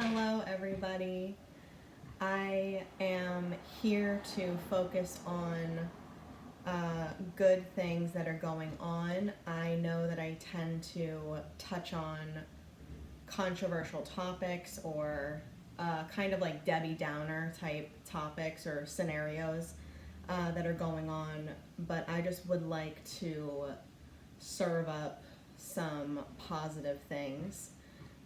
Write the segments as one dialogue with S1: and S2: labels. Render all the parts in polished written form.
S1: Hello, everybody. I am here to focus on good things that are going on. I know that I tend to touch on controversial topics or kind of like Debbie Downer type topics or scenarios that are going on, but I just would like to serve up some positive things.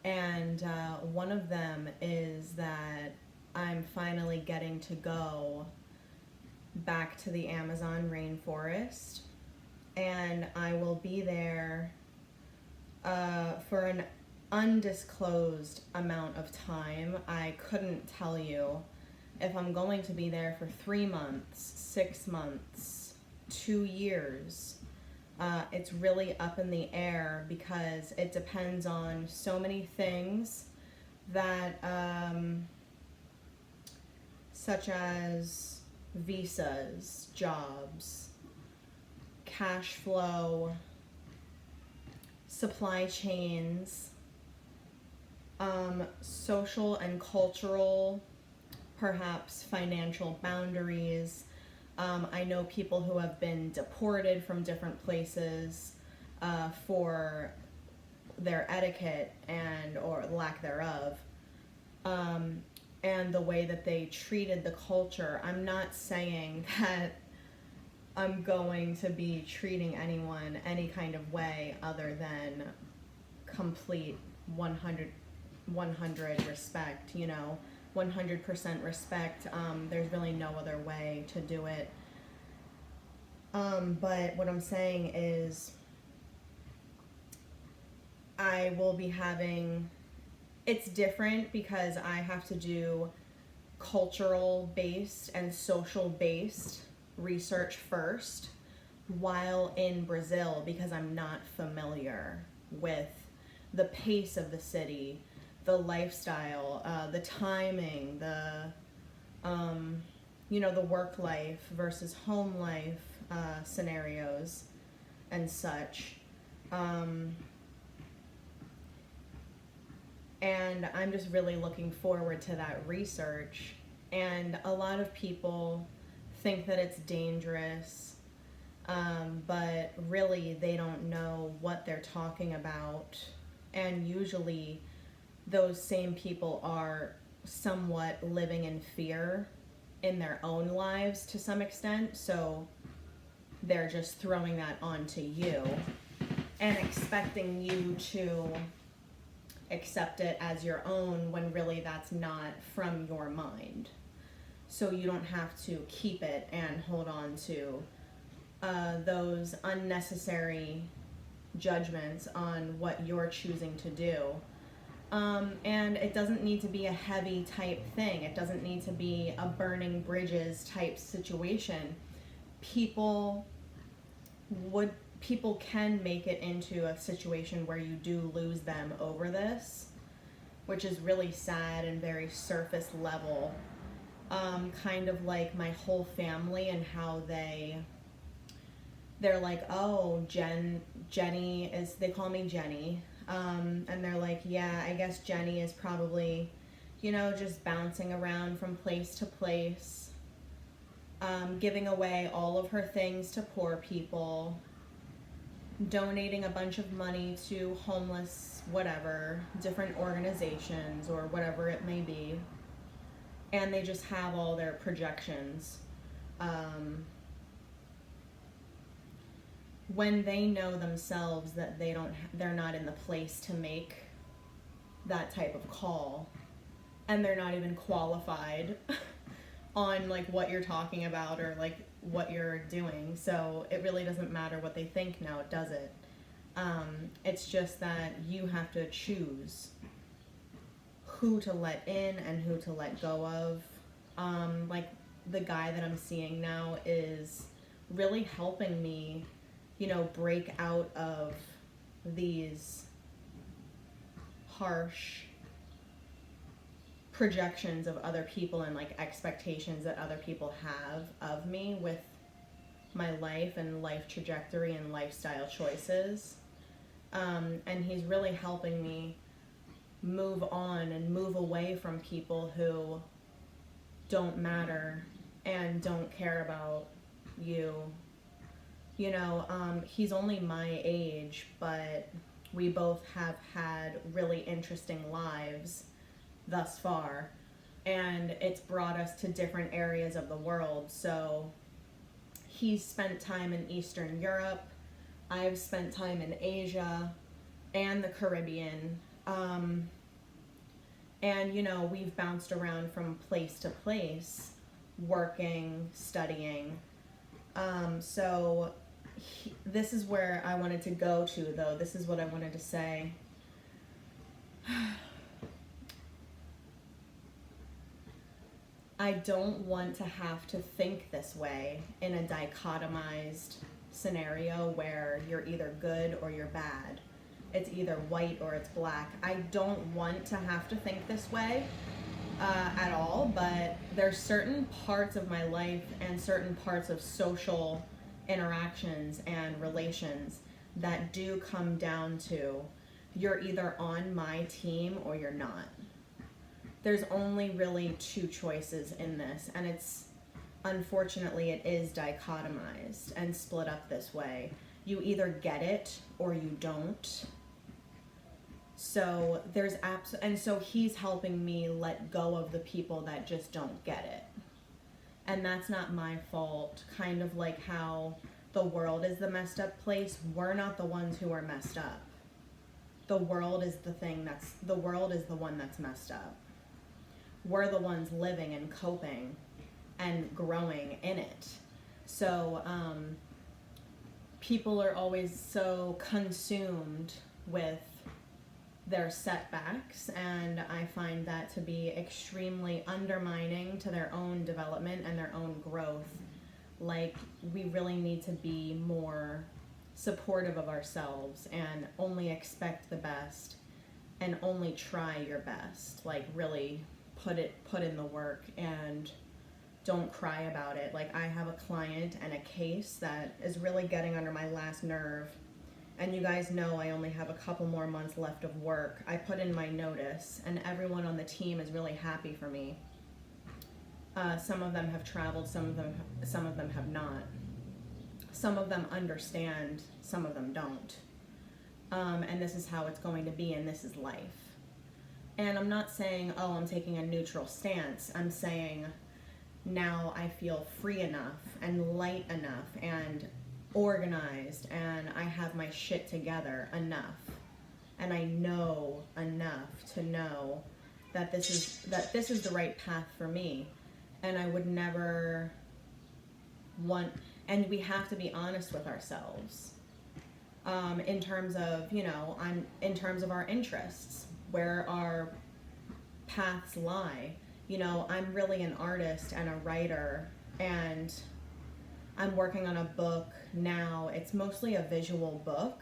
S1: And one of them is that I'm finally getting to go back to the Amazon rainforest, and I will be there for an undisclosed amount of time. I couldn't tell you if I'm going to be there for 3 months, 6 months, 2 years. It's really up in the air because it depends on so many things that, such as visas, jobs, cash flow, supply chains, social and cultural, perhaps financial boundaries. I know people who have been deported from different places for their etiquette and or lack thereof, and the way that they treated the culture. I'm not saying that I'm going to be treating anyone any kind of way other than complete 100 respect, 100% respect. There's really no other way to do it. But what I'm saying is I will be having, it's different because I have to do cultural based and social based research first while in Brazil because I'm not familiar with the pace of the city, the lifestyle, the timing, the work life versus home life scenarios and such. And I'm just really looking forward to that research. And a lot of people think that it's dangerous, but really they don't know what they're talking about. And usually those same people are somewhat living in fear in their own lives to some extent, so they're just throwing that onto you and expecting you to accept it as your own when really that's not from your mind. So you don't have to keep it and hold on to those unnecessary judgments on what you're choosing to do. And it doesn't need to be a heavy type thing. It doesn't need to be a burning bridges type situation. People can make it into a situation where you do lose them over this, which is really sad and very surface level. Kind of like my whole family and how they're like, oh, Jenny is, they call me Jenny. And they're like, yeah, I guess Jenny is probably, just bouncing around from place to place, giving away all of her things to poor people, donating a bunch of money to homeless, whatever, different organizations or whatever it may be. And they just have all their projections. When they know themselves that they're not in the place to make that type of call, and they're not even qualified on like what you're talking about or like what you're doing. So it really doesn't matter what they think now, it does it. It's just that you have to choose who to let in and who to let go of. Like the guy that I'm seeing now is really helping me, break out of these harsh projections of other people and like expectations that other people have of me with my life and life trajectory and lifestyle choices. And he's really helping me move on and move away from people who don't matter and don't care about you. You know, he's only my age, but we both have had really interesting lives thus far, and it's brought us to different areas of the world. So he's spent time in Eastern Europe, I've spent time in Asia and the Caribbean, and you know, we've bounced around from place to place, working, studying. So this is where I wanted to go to, though. This is what I wanted to say. I don't want to have to think this way in a dichotomized scenario where you're either good or you're bad. It's either white or it's black. I don't want to have to think this way at all, but there's certain parts of my life and certain parts of social interactions and relations that do come down to you're either on my team or you're not. There's only really two choices in this, and it's unfortunately it is dichotomized and split up this way. You either get it or you don't. So there's and so he's helping me let go of the people that just don't get it. And that's not my fault. Kind of like how the world is the messed up place, we're not the ones who are messed up. The world is the world is the one that's messed up. We're the ones living and coping and growing in it. So people are always so consumed with their setbacks, and I find that to be extremely undermining to their own development and their own growth. Like, we really need to be more supportive of ourselves and only expect the best and only try your best. Like, really put in the work and don't cry about it. Like, I have a client and a case that is really getting under my last nerve, and you guys know I only have a couple more months left of work. I put in my notice, and everyone on the team is really happy for me. Some of them have traveled, some of them have not. Some of them understand, some of them don't. And this is how it's going to be, and this is life. And I'm not saying, oh, I'm taking a neutral stance. I'm saying now I feel free enough and light enough and organized, and I have my shit together enough, and I know enough to know that this is the right path for me. And I would never want, and we have to be honest with ourselves in terms of, you know, in terms of our interests, where our paths lie. You know, I'm really an artist and a writer, and I'm working on a book now. It's mostly a visual book,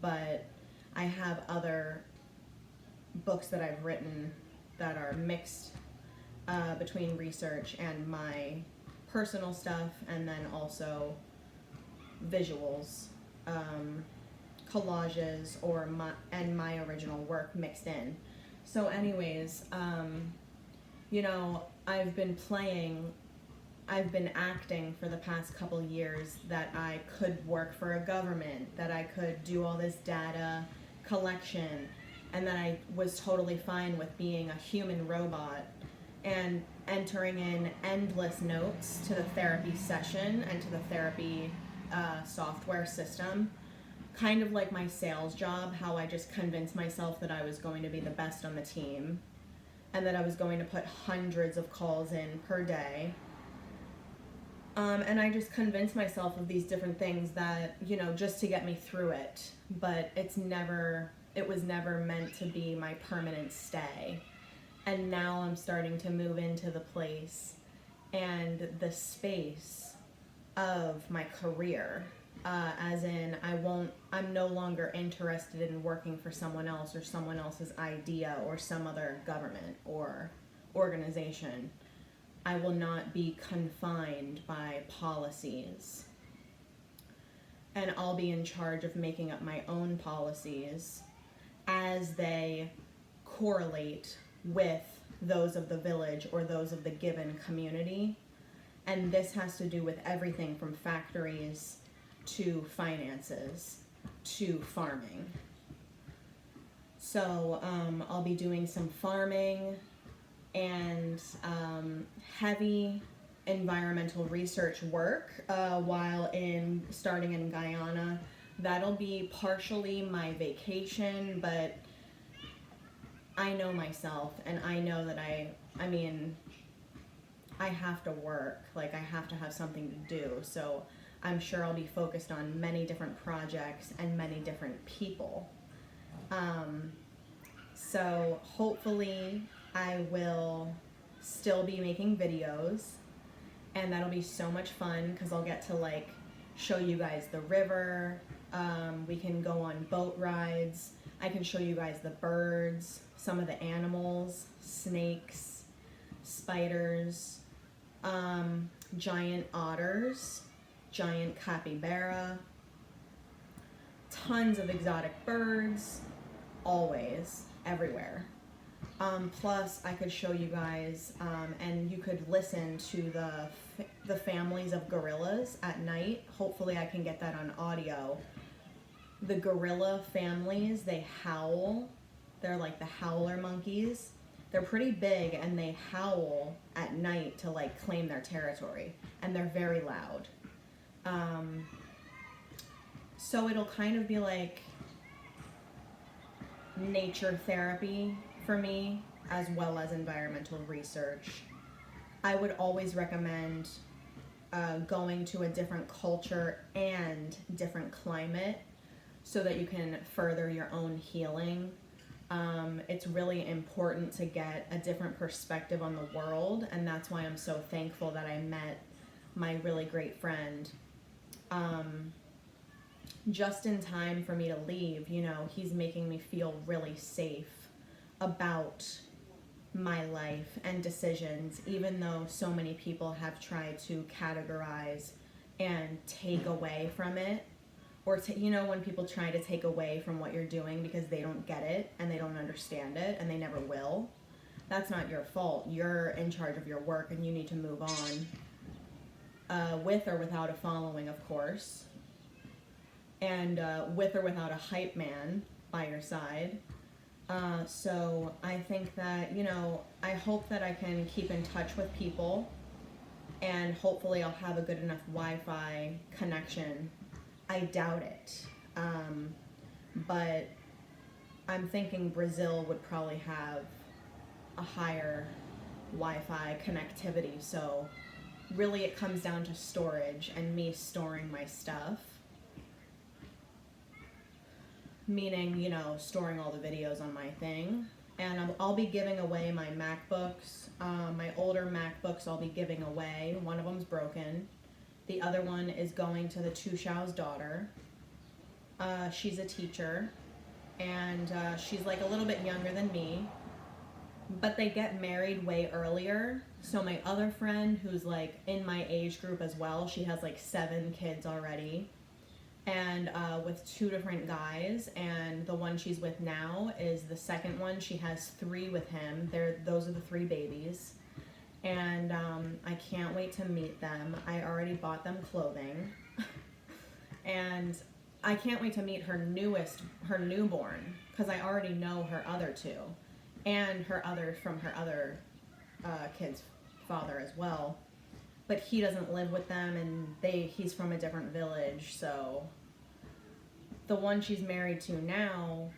S1: but I have other books that I've written that are mixed between research and my personal stuff, and then also visuals, collages, or my original work mixed in. So anyways, you know, I've been acting for the past couple years that I could work for a government, that I could do all this data collection, and that I was totally fine with being a human robot and entering in endless notes to the therapy session and to the therapy software system. Kind of like my sales job, how I just convinced myself that I was going to be the best on the team and that I was going to put hundreds of calls in per day. And I just convinced myself of these different things that, you know, just to get me through it. But it was never meant to be my permanent stay. And now I'm starting to move into the place and the space of my career. As in, I'm no longer interested in working for someone else or someone else's idea or some other government or organization. I will not be confined by policies. And I'll be in charge of making up my own policies as they correlate with those of the village or those of the given community. And this has to do with everything from factories to finances to farming. So I'll be doing some farming and heavy environmental research work while starting in Guyana. That'll be partially my vacation, but I know myself, and I know that I mean, I have to work, like I have to have something to do, so I'm sure I'll be focused on many different projects and many different people. So hopefully I will still be making videos, and that'll be so much fun because I'll get to like show you guys the river. We can go on boat rides. I can show you guys the birds, some of the animals, snakes, spiders, giant otters, giant capybara, tons of exotic birds, always, everywhere. Plus, I could show you guys, and you could listen to the families of gorillas at night. Hopefully I can get that on audio. The gorilla families, they howl. They're like the howler monkeys. They're pretty big, and they howl at night to like claim their territory, and they're very loud. So it'll kind of be like nature therapy for me, as well as environmental research. I would always recommend going to a different culture and different climate so that you can further your own healing. It's really important to get a different perspective on the world, and that's why I'm so thankful that I met my really great friend just in time for me to leave. You know, he's making me feel really safe about my life and decisions, even though so many people have tried to categorize and take away from it. Or, you know, when people try to take away from what you're doing because they don't get it and they don't understand it and they never will, that's not your fault. You're in charge of your work and you need to move on, with or without a following, of course, and with or without a hype man by your side. So I think that, you know, I hope that I can keep in touch with people, and hopefully I'll have a good enough Wi-Fi connection. I doubt it, but I'm thinking Brazil would probably have a higher Wi-Fi connectivity, so really it comes down to storage and me storing my stuff, meaning, you know, storing all the videos on my thing. And I'll be giving away my MacBooks, my older MacBooks I'll be giving away. One of them's broken. The other one is going to the Tushao's daughter. She's a teacher, and she's like a little bit younger than me, but they get married way earlier. So my other friend, who's like in my age group as well, she has like 7 kids already, and with 2 different guys, and the one she's with now is the second one. She has 3 with him. Those are the 3 babies. And I can't wait to meet them. I already bought them clothing. And I can't wait to meet her newborn, because I already know her other 2, and her other kid's father as well. But he doesn't live with them, and he's from a different village. So the one she's married to now,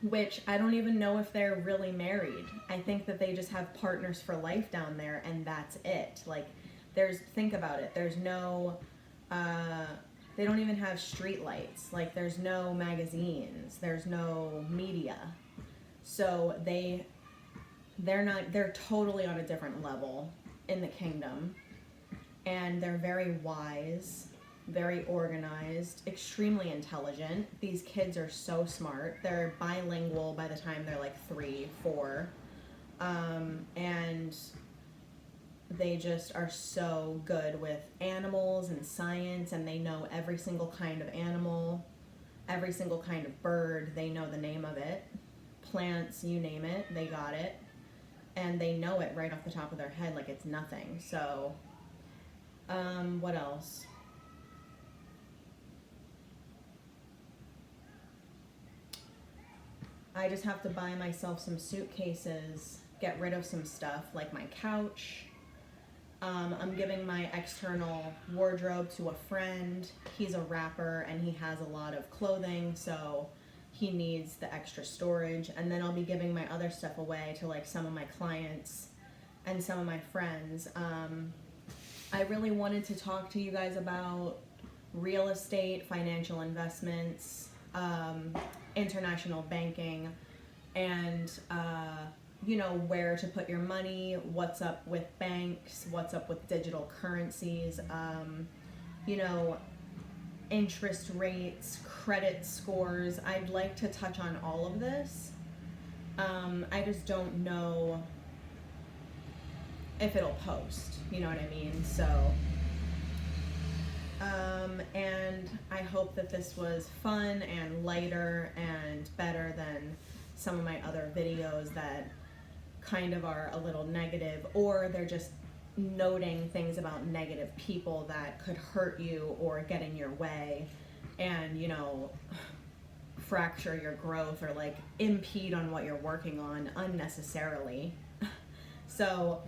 S1: which I don't even know if they're really married. I think that they just have partners for life down there, and that's it. Like, think about it, there's no, they don't even have street lights. Like, there's no magazines, there's no media. So they're totally on a different level in the kingdom, and they're very wise, very organized, extremely intelligent. These kids are so smart. They're bilingual by the time they're like 3, 4. And they just are so good with animals and science, and they know every single kind of animal, every single kind of bird. They know the name of it. plants, you name it, they got it. And they know it right off the top of their head like it's nothing. So, what else? I just have to buy myself some suitcases, get rid of some stuff like my couch. I'm giving my external wardrobe to a friend. He's a rapper and he has a lot of clothing, so he needs the extra storage. And then I'll be giving my other stuff away to like some of my clients and some of my friends. I really wanted to talk to you guys about real estate, financial investments, international banking, and you know, where to put your money, what's up with banks, what's up with digital currencies, you know, interest rates, credit scores. I'd like to touch on all of this. I just don't know if it'll post, you know what I mean? So, and I hope that this was fun and lighter and better than some of my other videos that kind of are a little negative, or they're just noting things about negative people that could hurt you or get in your way and, you know, fracture your growth or like impede on what you're working on unnecessarily. So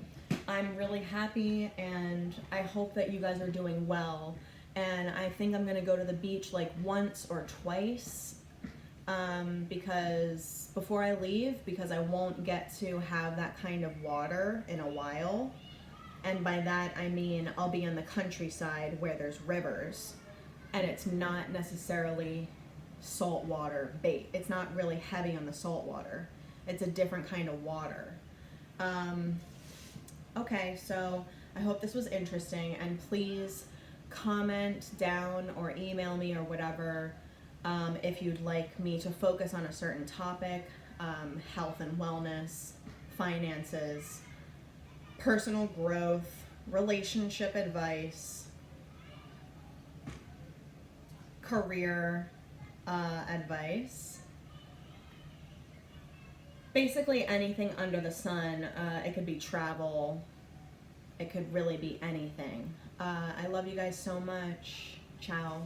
S1: I'm really happy and I hope that you guys are doing well. And I think I'm gonna go to the beach like once or twice because before I leave, because I won't get to have that kind of water in a while. And by that I mean I'll be in the countryside where there's rivers and it's not necessarily salt water bait. It's not really heavy on the salt water. It's a different kind of water. Okay, so I hope this was interesting, and please comment down or email me or whatever if you'd like me to focus on a certain topic, health and wellness, finances, personal growth, relationship advice, career advice. Basically anything under the sun. It could be travel. It could really be anything. I love you guys so much. Ciao.